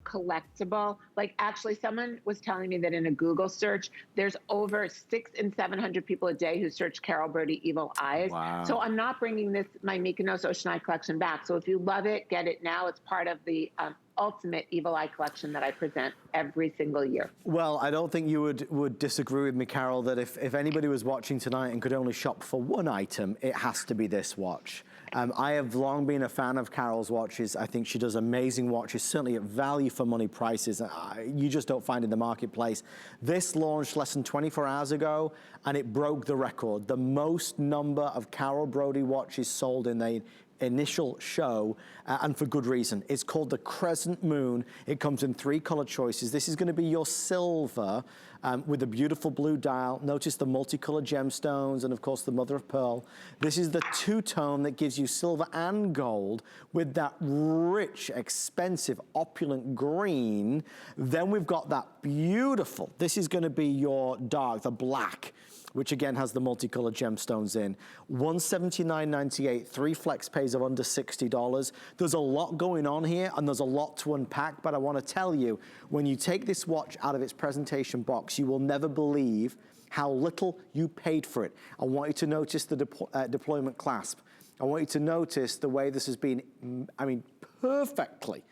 collectible. Like actually someone was telling me that in a Google search, there's over 600 and 700 people a day who search Carol Brody Evil Eyes. So Wow. I'm not bringing my Mykonos Ocean Eye collection back. So if you love it, get it now. It's part of the ultimate Evil Eye collection that I present every single year. Well, I don't think you would disagree with me, Carol, that if anybody was watching tonight and could only shop for one item, it has to be this watch. I have long been a fan of Carol's watches. I think she does amazing watches, certainly at value for money prices. You just don't find in the marketplace. This launched less than 24 hours ago, and it broke the record. The most number of Carol Brody watches sold in the initial show, and for good reason. It's called the Crescent Moon. It comes in 3 color choices. This is going to be your silver with a beautiful blue dial. Notice the multicolored gemstones and of course the mother of pearl. This is the two-tone that gives you silver and gold with that rich, expensive, opulent green. Then we've got that beautiful, this is going to be your dark, the black, which again has the multicolored gemstones in. $179.98, 3 flex pays of under $60. There's a lot going on here and there's a lot to unpack, but I want to tell you, when you take this watch out of its presentation box, you will never believe how little you paid for it. I want you to notice the deployment clasp. I want you to notice the way this has been, I mean, perfectly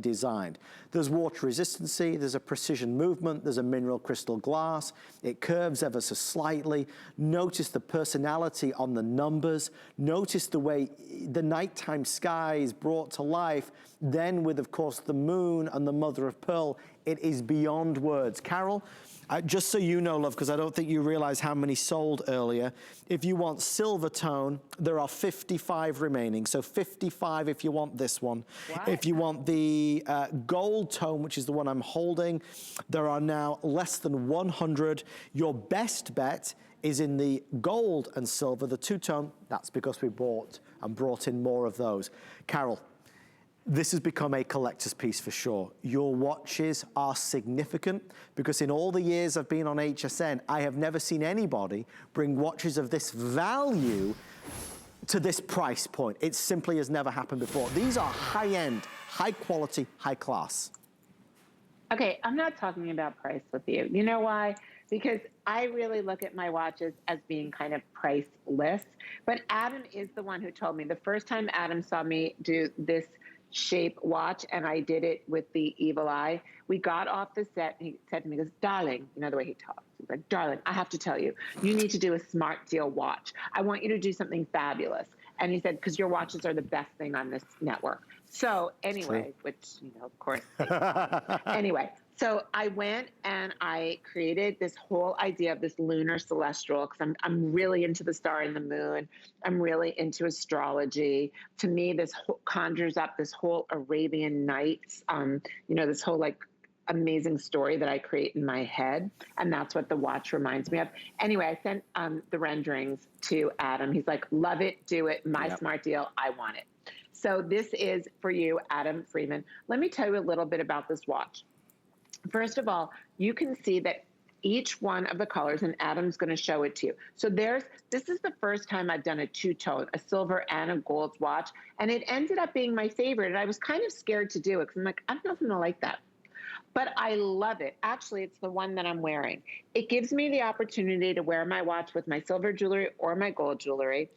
designed. There's water resistancy, there's a precision movement, there's a mineral crystal glass, it curves ever so slightly. Notice the personality on the numbers, notice the way the nighttime sky is brought to life, then with of course the moon and the mother of pearl. It is beyond words. Carol, just so you know, love, because I don't think you realize how many sold earlier. If you want Silvertone, there are 55 remaining. So 55 if you want this one. What? If you want the gold tone, which is the one I'm holding, there are now less than 100. Your best bet is in the gold and silver, the two-tone. That's because we bought and brought in more of those. Carol, this has become a collector's piece for sure. Your watches are significant because in all the years I've been on HSN, I have never seen anybody bring watches of this value to this price point. It simply has never happened before. These are high-end, high quality, high class. Okay, I'm not talking about price with you. You know why? Because I really look at my watches as being kind of priceless. But Adam is the one who told me, the first time Adam saw me do this shape watch, and I did it with the Evil Eye, we got off the set, and he said to me, he goes, darling, you know the way he talks, he's like, darling, I have to tell you, you need to do a smart deal watch. I want you to do something fabulous. And he said, because your watches are the best thing on this network. So anyway, which, you know, of course, anyway, so I went and I created this whole idea of this lunar celestial, because I'm really into the star and the moon. I'm really into astrology. To me, this conjures up this whole Arabian Nights, you know, this whole like amazing story that I create in my head. And that's what the watch reminds me of. Anyway, I sent the renderings to Adam. He's like, love it, do it, my smart deal, I want it. So this is for you, Adam Freeman. Let me tell you a little bit about this watch. First of all, you can see that each one of the colors, and Adam's going to show it to you. So this is the first time I've done a two-tone, a silver and a gold watch, and it ended up being my favorite. And I was kind of scared to do it because I'm like, I don't know if I'm going to like that. But I love it. Actually, it's the one that I'm wearing. It gives me the opportunity to wear my watch with my silver jewelry or my gold jewelry.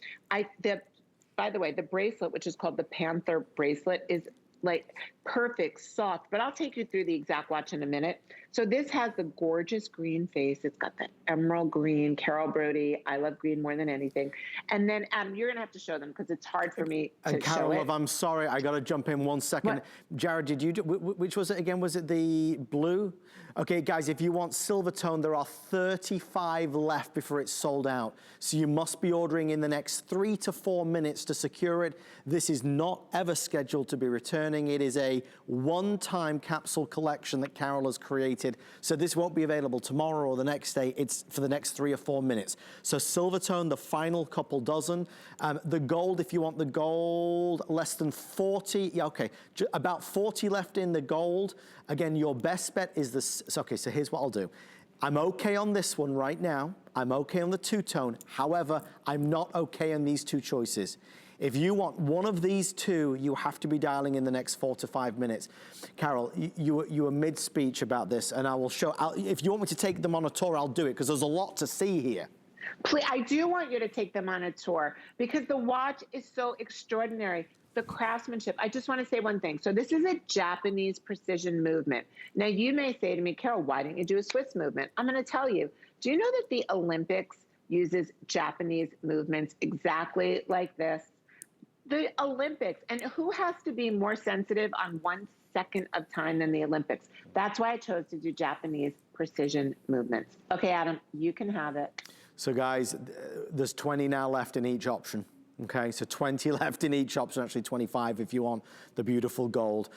By the way, the bracelet, which is called the Panther bracelet, is like perfect, soft, but I'll take you through the exact watch in a minute. So this has the gorgeous green face. It's got the emerald green, Carol Brody. I love green more than anything. And then, Adam, you're going to have to show them because it's hard for me to Carol, show it. love, I'm sorry. I got to jump in 1 second. What? Jared, did you do, which was it again? Was it the blue? Okay, guys, if you want Silvertone, there are 35 left before it's sold out. So you must be ordering in the next 3 to 4 minutes to secure it. This is not ever scheduled to be returning. It is a one-time capsule collection that Carol has created. So this won't be available tomorrow or the next day. It's for the next 3 or 4 minutes. So Silvertone, the final couple dozen. The gold, if you want the gold, less than 40. Yeah, okay, about 40 left in the gold. Again, your best bet is this. Okay, so here's what I'll do. I'm okay on this one right now. I'm okay on the two-tone. However, I'm not okay on these two choices. If you want one of these two, you have to be dialing in the next 4 to 5 minutes. Carol, you were mid-speech about this, and I will show, if you want me to take them on a tour, I'll do it, because there's a lot to see here. Please, I do want you to take them on a tour, because the watch is so extraordinary. The craftsmanship. I just want to say one thing. So this is a Japanese precision movement. Now you may say to me, Carol, why didn't you do a Swiss movement? I'm going to tell you. Do you know that the Olympics uses Japanese movements exactly like this? The Olympics, and who has to be more sensitive on 1 second of time than the Olympics? That's why I chose to do Japanese precision movements. Okay, Adam, you can have it. So guys, there's 20 now left in each option. Okay, so 20 left in each option, actually 25 if you want the beautiful gold.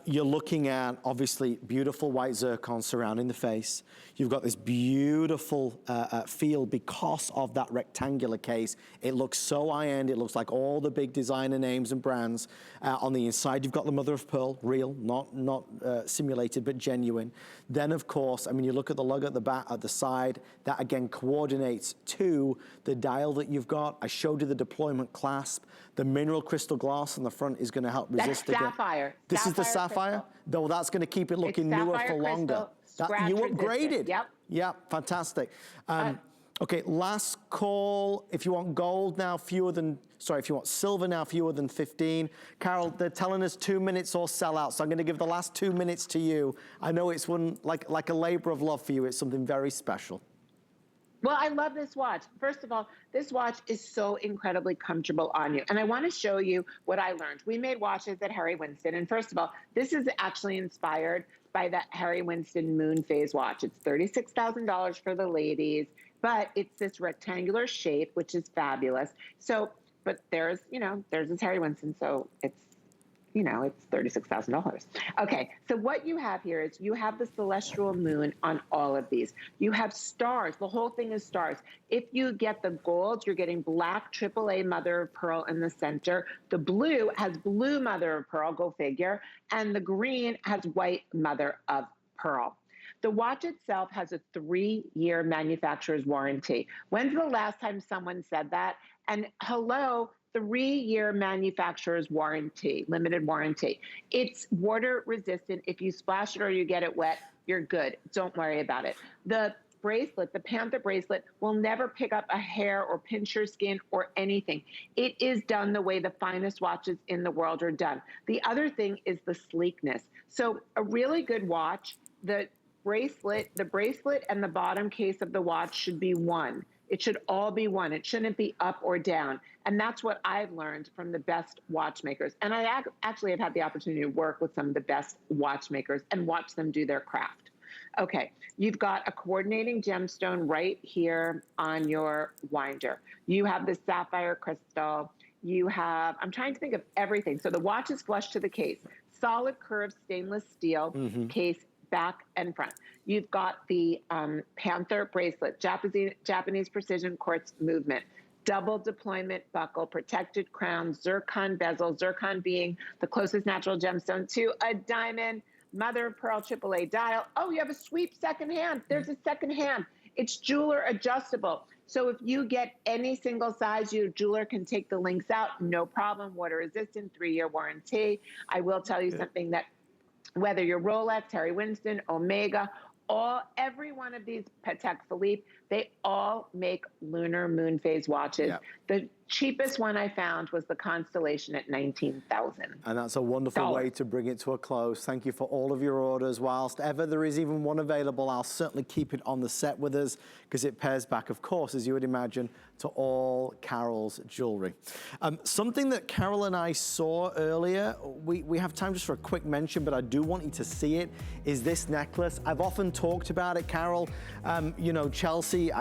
You're looking at, obviously, beautiful white zircon surrounding the face. You've got this beautiful feel because of that rectangular case. It looks so high-end. It looks like all the big designer names and brands. On the inside, you've got the mother of pearl, real, not simulated, but genuine. Then, of course, I mean, you look at the lug at the back, at the side. That, again, coordinates to the dial that you've got. I showed you the deployment clasp. The mineral crystal glass on the front is going to help resist That's sapphire. This is the sapphire? Though that's going to keep it looking newer for longer. You upgraded. Yep. Yeah, fantastic. Okay, last call. If you want gold now, if you want silver now, fewer than 15. Carol, they're telling us 2 minutes or sell out, so I'm going to give the last 2 minutes to you. I know it's one like a labor of love for you. It's something very special. Well, I love this watch. First of all, this watch is so incredibly comfortable on you. And I want to show you what I learned. We made watches at Harry Winston. And first of all, this is actually inspired by the Harry Winston Moon Phase watch. It's $36,000 for the ladies, but it's this rectangular shape, which is fabulous. So, but there's this Harry Winston, so it's $36,000. Okay, so what you have here is you have the celestial moon on all of these. You have stars. The whole thing is stars. If you get the gold, you're getting black AAA mother of pearl in the center. The blue has blue mother of pearl, go figure. And the green has white mother of pearl. The watch itself has a 3-year manufacturer's warranty. When's the last time someone said that? And hello, 3-year manufacturer's warranty, limited warranty. It's water resistant. If you splash it or you get it wet, you're good. Don't worry about it. The bracelet, the Panther bracelet, will never pick up a hair or pinch your skin or anything. It is done the way the finest watches in the world are done. The other thing is the sleekness. So a really good watch, the bracelet and the bottom case of the watch should be one. It should all be one. It shouldn't be up or down. And that's what I've learned from the best watchmakers. And I actually have had the opportunity to work with some of the best watchmakers and watch them do their craft. Okay, you've got a coordinating gemstone right here on your winder. You have the sapphire crystal. You have, I'm trying to think of everything. So the watch is flush to the case. Solid curved stainless steel case, back and front. You've got the Panther bracelet, Japanese precision quartz movement, double deployment buckle, protected crown, zircon bezel, zircon being the closest natural gemstone to a diamond, mother of pearl AAA dial. Oh, you have a sweep second hand. There's a second hand. It's jeweler adjustable. So if you get any single size, your jeweler can take the links out, no problem. Water resistant, 3-year warranty. I will tell you something that whether you're Rolex, Harry Winston, Omega, every one of these Patek Philippe, they all make lunar moon phase watches. Yep. The cheapest one I found was the Constellation at $19,000. And that's a wonderful way to bring it to a close. Thank you for all of your orders. Whilst ever there is even one available, I'll certainly keep it on the set with us because it pairs back, of course, as you would imagine, to all Carol's jewelry. Something that Carol and I saw earlier, we have time just for a quick mention, but I do want you to see it, is this necklace. I've often talked about it, Carol. You know, Chelsea, I've